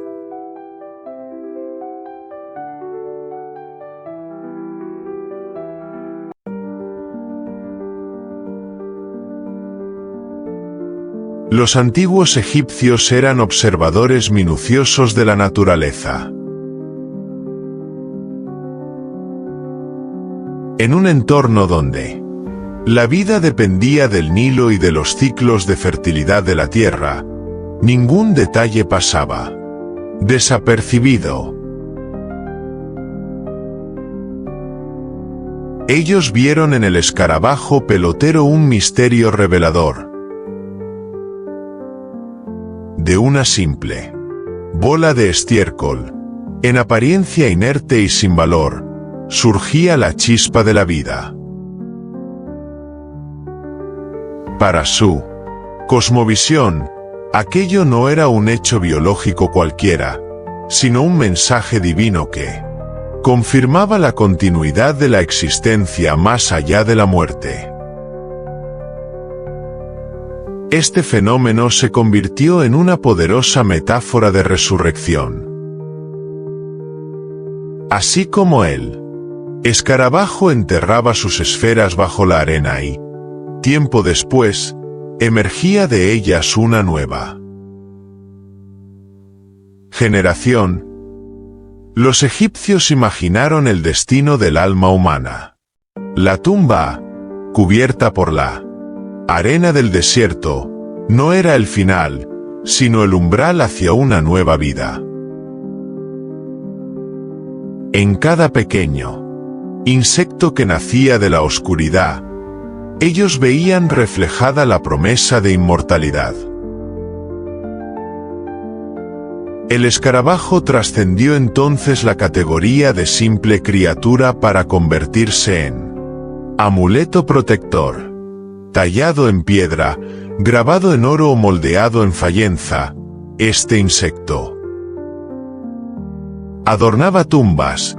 [SPEAKER 1] Los antiguos egipcios eran observadores minuciosos de la naturaleza. En un entorno donde la vida dependía del Nilo y de los ciclos de fertilidad de la tierra, ningún detalle pasaba desapercibido. Ellos vieron en el escarabajo pelotero un misterio revelador. De una simple bola de estiércol, en apariencia inerte y sin valor, surgía la chispa de la vida. Para su cosmovisión, aquello no era un hecho biológico cualquiera, sino un mensaje divino que confirmaba la continuidad de la existencia más allá de la muerte. Este fenómeno se convirtió en una poderosa metáfora de resurrección. Así como el escarabajo enterraba sus esferas bajo la arena y, tiempo después, emergía de ellas una nueva generación, los egipcios imaginaron el destino del alma humana. La tumba, cubierta por la arena del desierto, no era el final, sino el umbral hacia una nueva vida. En cada pequeño insecto que nacía de la oscuridad, ellos veían reflejada la promesa de inmortalidad. El escarabajo trascendió entonces la categoría de simple criatura para convertirse en amuleto protector. Tallado en piedra, grabado en oro o moldeado en fayenza, este insecto adornaba tumbas,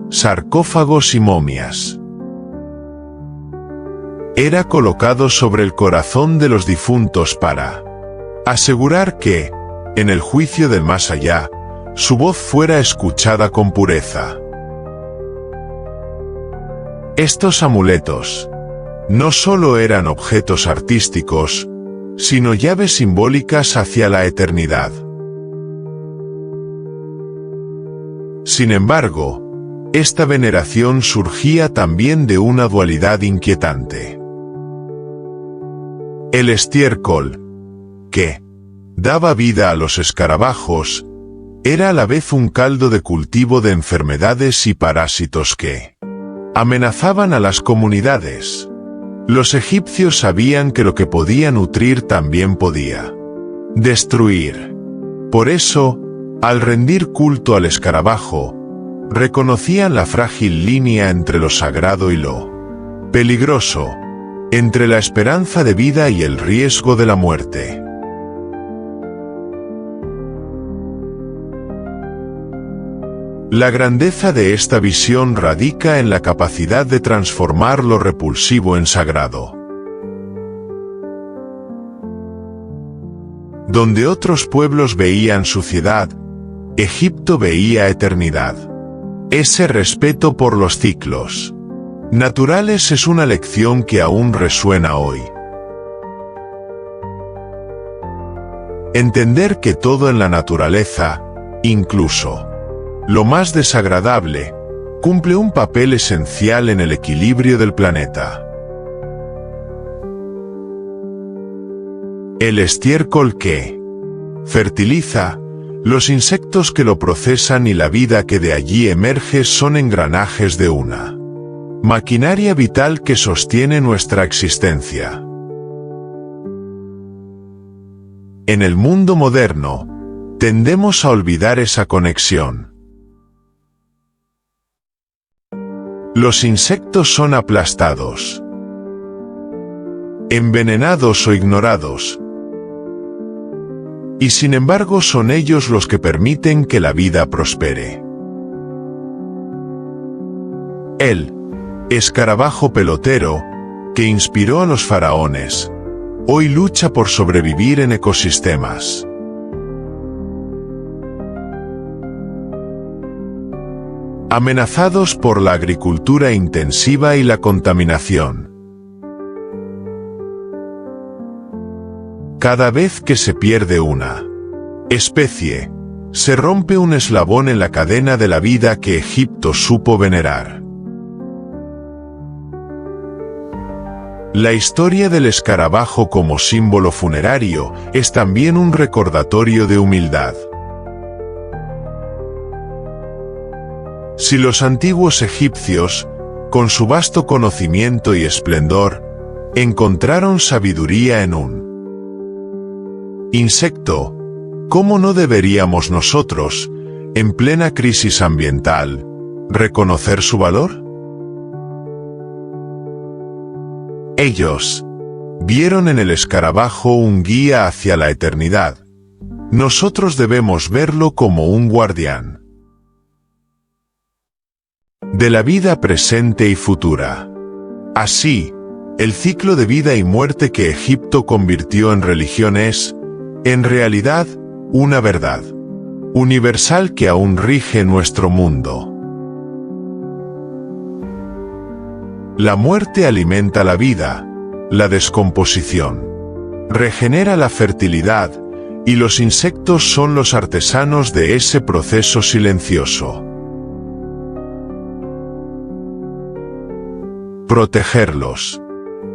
[SPEAKER 1] sarcófagos y momias. Era colocado sobre el corazón de los difuntos para asegurar que, en el juicio del más allá, su voz fuera escuchada con pureza. Estos amuletos no solo eran objetos artísticos, sino llaves simbólicas hacia la eternidad. Sin embargo, esta veneración surgía también de una dualidad inquietante. El estiércol, que daba vida a los escarabajos, era a la vez un caldo de cultivo de enfermedades y parásitos que amenazaban a las comunidades. Los egipcios sabían que lo que podía nutrir también podía destruir. Por eso, al rendir culto al escarabajo, reconocían la frágil línea entre lo sagrado y lo peligroso, entre la esperanza de vida y el riesgo de la muerte. La grandeza de esta visión radica en la capacidad de transformar lo repulsivo en sagrado. Donde otros pueblos veían suciedad, Egipto veía eternidad. Ese respeto por los ciclos naturales es una lección que aún resuena hoy. Entender que todo en la naturaleza, incluso lo más desagradable, cumple un papel esencial en el equilibrio del planeta. El estiércol que fertiliza, los insectos que lo procesan y la vida que de allí emerge son engranajes de una maquinaria vital que sostiene nuestra existencia. En el mundo moderno, tendemos a olvidar esa conexión. Los insectos son aplastados, envenenados o ignorados, y sin embargo son ellos los que permiten que la vida prospere. El escarabajo pelotero, que inspiró a los faraones, hoy lucha por sobrevivir en ecosistemas amenazados por la agricultura intensiva y la contaminación. Cada vez que se pierde una especie, se rompe un eslabón en la cadena de la vida que Egipto supo venerar. La historia del escarabajo como símbolo funerario es también un recordatorio de humildad. Si los antiguos egipcios, con su vasto conocimiento y esplendor, encontraron sabiduría en un insecto, ¿cómo no deberíamos nosotros, en plena crisis ambiental, reconocer su valor? Ellos vieron en el escarabajo un guía hacia la eternidad. Nosotros debemos verlo como un guardián de la vida presente y futura. Así, El ciclo de vida y muerte que Egipto convirtió en religión es, en realidad, una verdad universal que aún rige nuestro mundo. La muerte alimenta la vida, la descomposición regenera la fertilidad, y los insectos son los artesanos de ese proceso silencioso. Protegerlos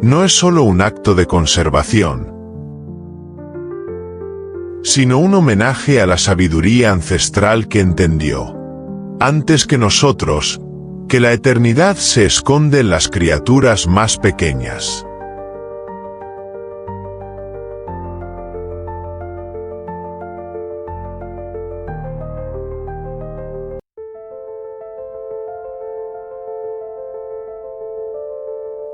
[SPEAKER 1] no es solo un acto de conservación, sino un homenaje a la sabiduría ancestral que entendió, antes que nosotros, que la eternidad se esconde en las criaturas más pequeñas.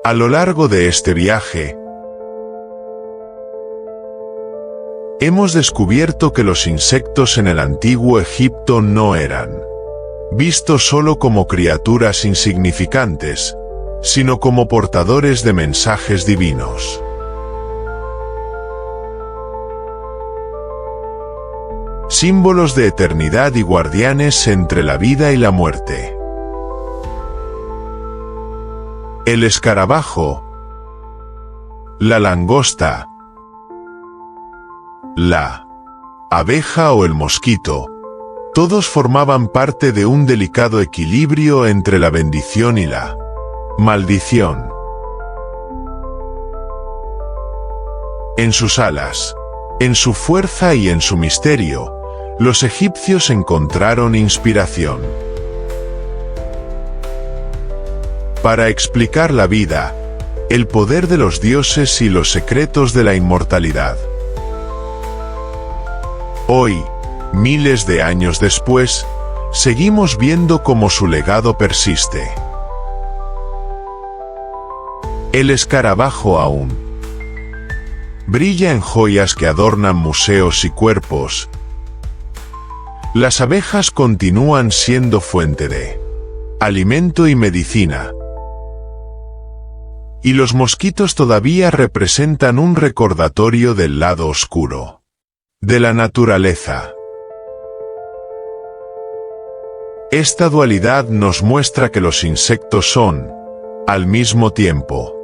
[SPEAKER 1] A lo largo de este viaje, hemos descubierto que los insectos en el antiguo Egipto no eran vistos solo como criaturas insignificantes, sino como portadores de mensajes divinos. Símbolos de eternidad y guardianes entre la vida y la muerte. El escarabajo, la langosta, la abeja o el mosquito, todos formaban parte de un delicado equilibrio entre la bendición y la maldición. En sus alas, en su fuerza y en su misterio, los egipcios encontraron inspiración. Para explicar la vida, el poder de los dioses y los secretos de la inmortalidad. Hoy, miles de años después, seguimos viendo cómo su legado persiste. El escarabajo aún brilla en joyas que adornan museos y cuerpos. Las abejas continúan siendo fuente de alimento y medicina. Y los mosquitos todavía representan un recordatorio del lado oscuro de la naturaleza. Esta dualidad nos muestra que los insectos son, al mismo tiempo,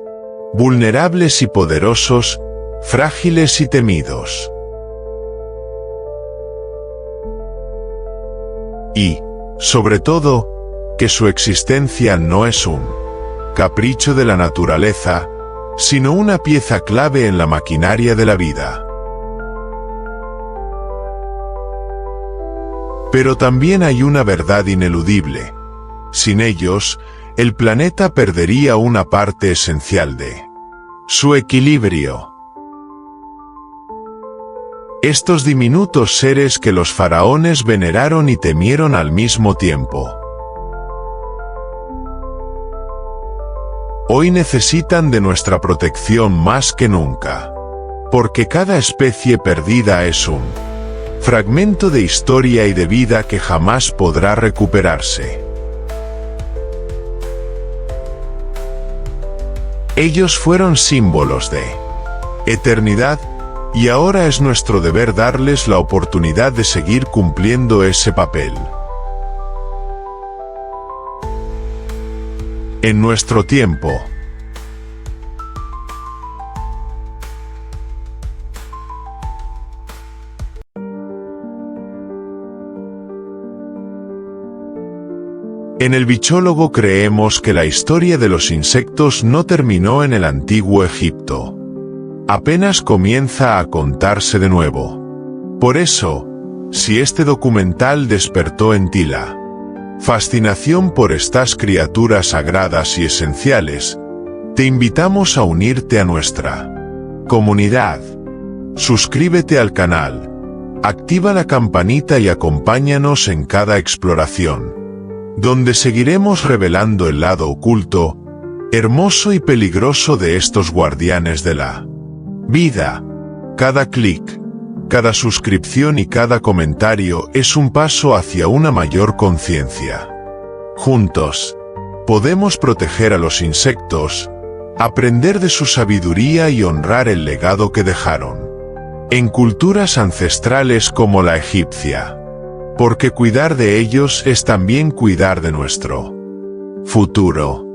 [SPEAKER 1] vulnerables y poderosos, frágiles y temidos. Y, sobre todo, que su existencia no es un capricho de la naturaleza, sino una pieza clave en la maquinaria de la vida. Pero también hay una verdad ineludible. Sin ellos, el planeta perdería una parte esencial de su equilibrio. Estos diminutos seres que los faraones veneraron y temieron al mismo tiempo, hoy necesitan de nuestra protección más que nunca. Porque cada especie perdida es un fragmento de historia y de vida que jamás podrá recuperarse. Ellos fueron símbolos de eternidad, y ahora es nuestro deber darles la oportunidad de seguir cumpliendo ese papel. En nuestro tiempo, en el bichólogo creemos que la historia de los insectos no terminó en el antiguo Egipto. Apenas comienza a contarse de nuevo. Por eso, si este documental despertó en ti la fascinación por estas criaturas sagradas y esenciales, te invitamos a unirte a nuestra comunidad. Suscríbete al canal, activa la campanita y acompáñanos en cada exploración, donde seguiremos revelando el lado oculto, hermoso y peligroso de estos guardianes de la vida. Cada clic, cada suscripción y cada comentario es un paso hacia una mayor conciencia. Juntos, podemos proteger a los insectos, aprender de su sabiduría y honrar el legado que dejaron. En culturas ancestrales como la egipcia. Porque cuidar de ellos es también cuidar de nuestro futuro.